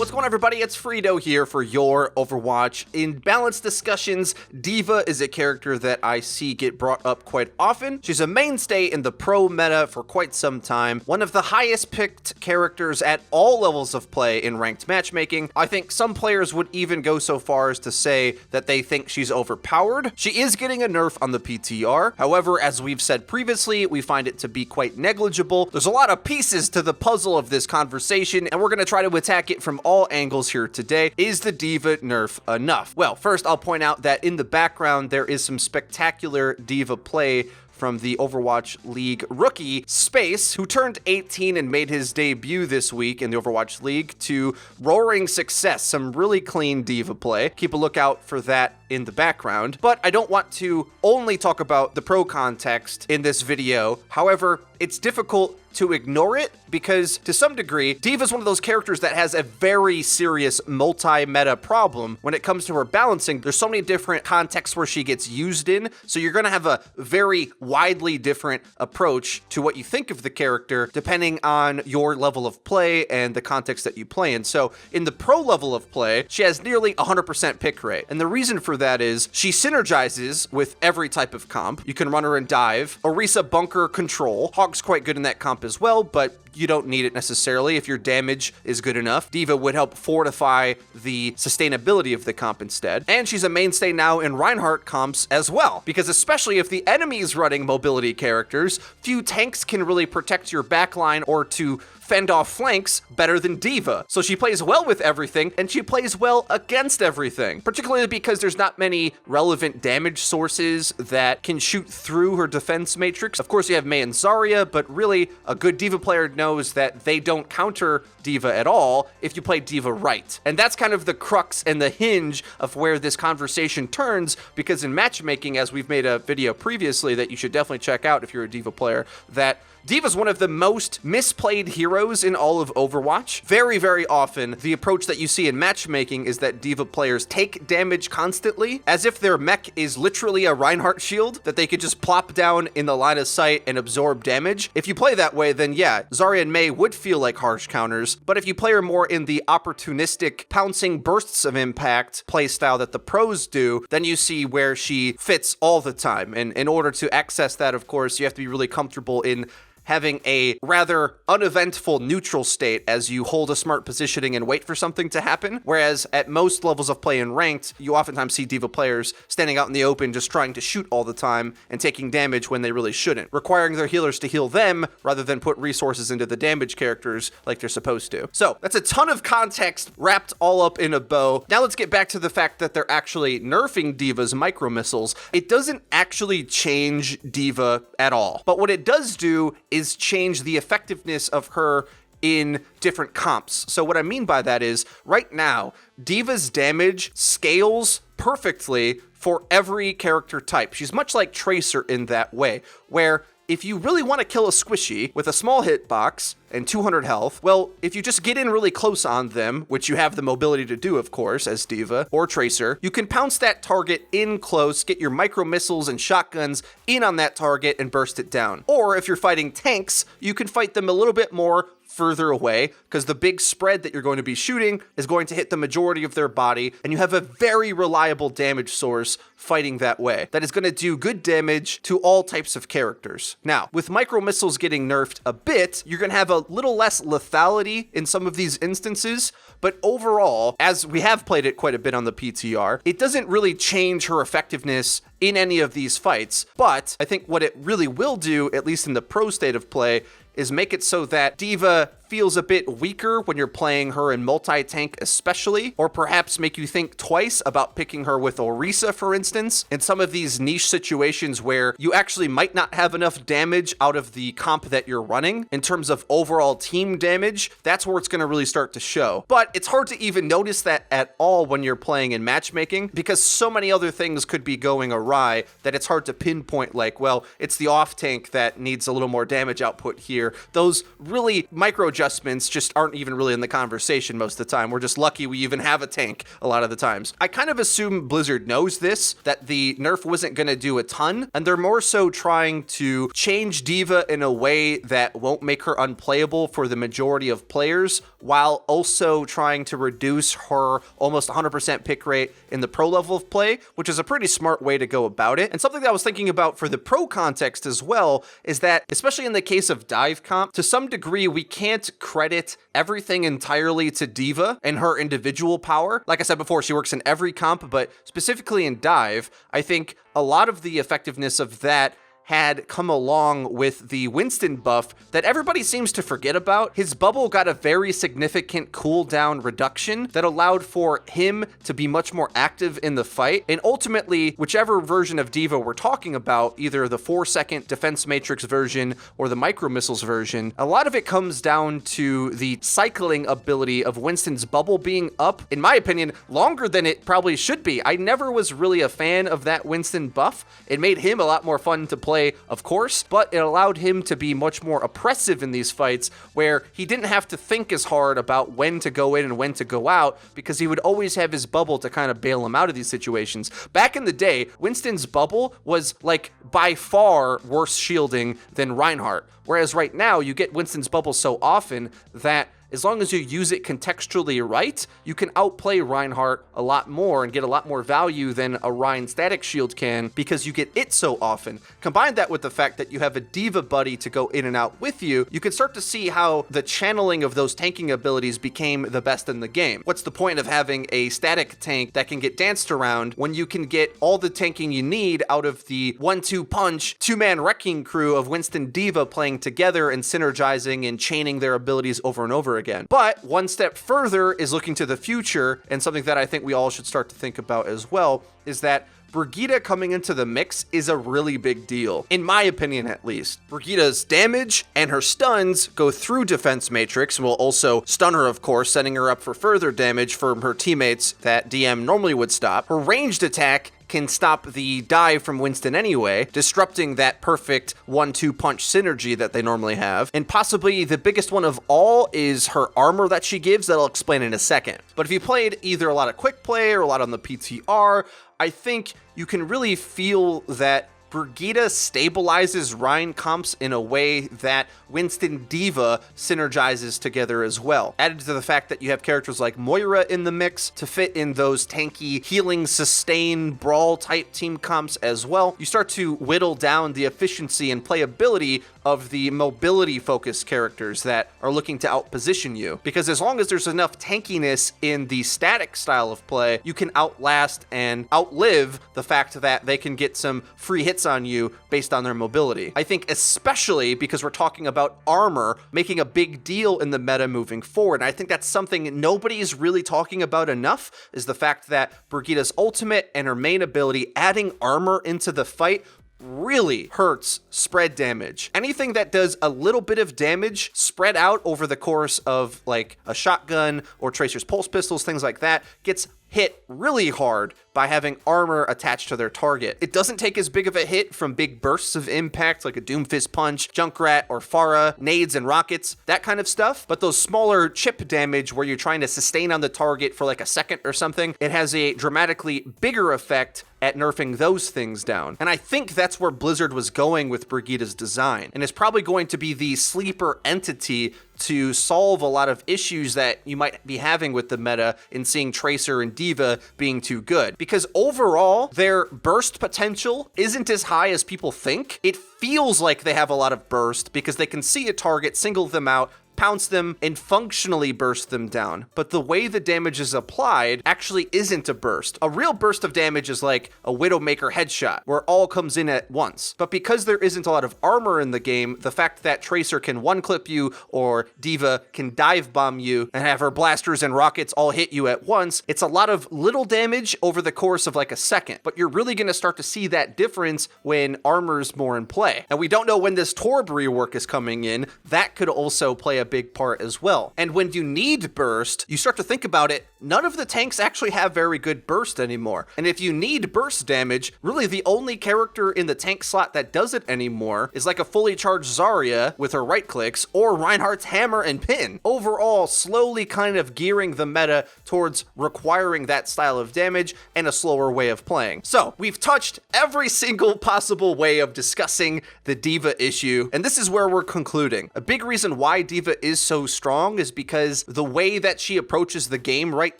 What's going on, everybody? It's Frito here for your Overwatch. In balanced discussions, D.Va is a character that I see get brought up quite often. She's a mainstay in the pro meta for quite some time. One of the highest picked characters at all levels of play in ranked matchmaking. I think some players would even go so far as to say that they think she's overpowered. She is getting a nerf on the PTR. However, as we've said previously, we find it to be quite negligible. There's a lot of pieces to the puzzle of this conversation, and we're going to try to attack it from all angles here today. Is the D.Va nerf enough? Well, first I'll point out that in the background there is some spectacular D.Va play from the Overwatch League rookie, Space, who turned 18 and made his debut this week in the Overwatch League to roaring success. Some really clean D.Va play. Keep a lookout for that in the background. But I don't want to only talk about the pro context in this video. However, it's difficult to ignore it because to some degree, D.Va is one of those characters that has a very serious multi-meta problem when it comes to her balancing. There's so many different contexts where she gets used in, so you're going to have a very widely different approach to what you think of the character depending on your level of play and the context that you play in. So in the pro level of play, she has nearly 100% pick rate. And the reason for that is she synergizes with every type of comp. You can run her and dive. Orisa bunker control. Hog's quite good in that comp as well, but you don't need it necessarily if your damage is good enough. D.Va would help fortify the sustainability of the comp instead. And she's a mainstay now in Reinhardt comps as well, because especially if the enemy is running mobility characters, few tanks can really protect your backline or to fend off flanks better than D.Va. So she plays well with everything, and she plays well against everything, particularly because there's not many relevant damage sources that can shoot through her defense matrix. Of course, you have Mei and Zarya, but really a good D.Va player knows that they don't counter D.Va at all if you play D.Va right. And that's kind of the crux and the hinge of where this conversation turns, because in matchmaking, as we've made a video previously that you should definitely check out if you're a D.Va player, that D.Va's one of the most misplayed heroes in all of Overwatch. Very, very often, the approach that you see in matchmaking is that D.Va players take damage constantly, as if their mech is literally a Reinhardt shield that they could just plop down in the line of sight and absorb damage. If you play that way, then yeah, Zarya and Mei would feel like harsh counters, but if you play her more in the opportunistic pouncing bursts of impact playstyle that the pros do, then you see where she fits all the time. And in order to access that, of course, you have to be really comfortable in having a rather uneventful neutral state as you hold a smart positioning and wait for something to happen. Whereas at most levels of play in ranked, you oftentimes see D.Va players standing out in the open just trying to shoot all the time and taking damage when they really shouldn't, requiring their healers to heal them rather than put resources into the damage characters like they're supposed to. So that's a ton of context wrapped all up in a bow. Now let's get back to the fact that they're actually nerfing D.Va's micro missiles. It doesn't actually change D.Va at all, but what it does do is change the effectiveness of her in different comps. So what I mean by that is, right now, D.Va's damage scales perfectly for every character type. She's much like Tracer in that way, where if you really want to kill a squishy with a small hitbox and 200 health, well, if you just get in really close on them, which you have the mobility to do, of course, as D.Va or Tracer, you can pounce that target in close, get your micro missiles and shotguns in on that target and burst it down. Or if you're fighting tanks, you can fight them a little bit more further away, because the big spread that you're going to be shooting is going to hit the majority of their body, and you have a very reliable damage source fighting that way that is going to do good damage to all types of characters. Now, with micro missiles getting nerfed a bit, you're going to have a little less lethality in some of these instances, but overall, as we have played it quite a bit on the PTR, it doesn't really change her effectiveness in any of these fights. But I think what it really will do, at least in the pro state of play, is make it so that D.Va feels a bit weaker when you're playing her in multi-tank especially, or perhaps make you think twice about picking her with Orisa, for instance, in some of these niche situations where you actually might not have enough damage out of the comp that you're running in terms of overall team damage. That's where it's going to really start to show. But it's hard to even notice that at all when you're playing in matchmaking, because so many other things could be going awry that it's hard to pinpoint, like, well, it's the off tank that needs a little more damage output here. Those really micro adjustments just aren't even really in the conversation most of the time. We're just lucky we even have a tank a lot of the times. I kind of assume Blizzard knows this, that the nerf wasn't going to do a ton, and they're more so trying to change D.Va in a way that won't make her unplayable for the majority of players, while also trying to reduce her almost 100% pick rate in the pro level of play, which is a pretty smart way to go about it. And something that I was thinking about for the pro context as well is that, especially in the case of dive comp, to some degree, we can't credit everything entirely to D.Va and her individual power. Like I said before, she works in every comp, but specifically in dive, I think a lot of the effectiveness of that had come along with the Winston buff that everybody seems to forget about. His bubble got a very significant cooldown reduction that allowed for him to be much more active in the fight. And ultimately, whichever version of D.Va we're talking about, either the 4-second defense matrix version or the micro missiles version, a lot of it comes down to the cycling ability of Winston's bubble being up, in my opinion, longer than it probably should be. I never was really a fan of that Winston buff. It made him a lot more fun to play, of course, but it allowed him to be much more oppressive in these fights where he didn't have to think as hard about when to go in and when to go out because he would always have his bubble to kind of bail him out of these situations. Back in the day, Winston's bubble was like by far worse shielding than Reinhardt, whereas right now you get Winston's bubble so often that as long as you use it contextually right, you can outplay Reinhardt a lot more and get a lot more value than a Rein static shield can because you get it so often. Combine that with the fact that you have a D.Va buddy to go in and out with you, you can start to see how the channeling of those tanking abilities became the best in the game. What's the point of having a static tank that can get danced around when you can get all the tanking you need out of the 1-2 punch, 2-man wrecking crew of Winston D.Va playing together and synergizing and chaining their abilities over and over again. But one step further is looking to the future, and something that I think we all should start to think about as well is that Brigitte coming into the mix is a really big deal, in my opinion at least. Brigitte's damage and her stuns go through defense matrix and will also stun her, of course, setting her up for further damage from her teammates that DM normally would stop. Her ranged attack can stop the dive from Winston anyway, disrupting that perfect 1-2 punch synergy that they normally have. And possibly the biggest one of all is her armor that she gives that I'll explain in a second. But if you played either a lot of quick play or a lot on the PTR, I think you can really feel that Brigitte stabilizes Rein comps in a way that Winston D.Va synergizes together as well. Added to the fact that you have characters like Moira in the mix to fit in those tanky, healing, sustain, brawl type team comps as well, you start to whittle down the efficiency and playability of the mobility focused characters that are looking to outposition you. Because as long as there's enough tankiness in the static style of play, you can outlast and outlive the fact that they can get some free hits on you based on their mobility. I think especially because we're talking about armor making a big deal in the meta moving forward. And I think that's something nobody's really talking about enough, is the fact that Brigitte's ultimate and her main ability, adding armor into the fight, really hurts spread damage. Anything that does a little bit of damage spread out over the course of like a shotgun or Tracer's pulse pistols, things like that, gets hit really hard by having armor attached to their target. It doesn't take as big of a hit from big bursts of impact like a Doomfist punch, Junkrat, or Pharah, nades and rockets, that kind of stuff. But those smaller chip damage where you're trying to sustain on the target for like a second or something, it has a dramatically bigger effect at nerfing those things down. And I think that's where Blizzard was going with Brigitte's design. And it's probably going to be the sleeper entity to solve a lot of issues that you might be having with the meta in seeing Tracer and D.Va being too good. Because overall, their burst potential isn't as high as people think. It feels like they have a lot of burst because they can see a target, single them out, pounce them, and functionally burst them down. But the way the damage is applied actually isn't a burst. A real burst of damage is like a Widowmaker headshot, where it all comes in at once. But because there isn't a lot of armor in the game, the fact that Tracer can one-clip you or D.Va can dive bomb you and have her blasters and rockets all hit you at once, it's a lot of little damage over the course of like a second. But you're really going to start to see that difference when armor's more in play. And we don't know when this Torb rework is coming in. That could also play a big part as well. And when you need burst, you start to think about it none of the tanks actually have very good burst anymore. And if you need burst damage, really the only character in the tank slot that does it anymore is like a fully charged Zarya with her right clicks, or Reinhardt's hammer and pin. Overall, slowly kind of gearing the meta towards requiring that style of damage and a slower way of playing. So we've touched every single possible way of discussing the D.Va issue, and this is where we're concluding. A big reason why D.Va is so strong is because the way that she approaches the game right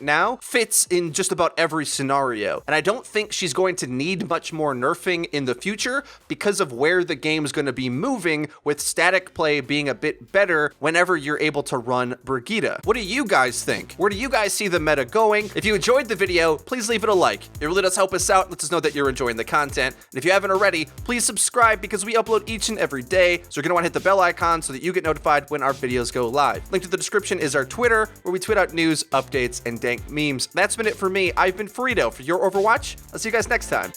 now fits in just about every scenario. And I don't think she's going to need much more nerfing in the future because of where the game's going to be moving, with static play being a bit better whenever you're able to run Brigitte. What do you guys think? Where do you guys see the meta going? If you enjoyed the video, please leave it a like. It really does help us out, lets us know that you're enjoying the content. And if you haven't already, please subscribe because we upload each and every day. So you're gonna wanna hit the bell icon so that you get notified when our videos go live. Link to the description is our Twitter, where we tweet out news, updates, and dank memes. That's been it for me. I've been Frito for your Overwatch. I'll see you guys next time.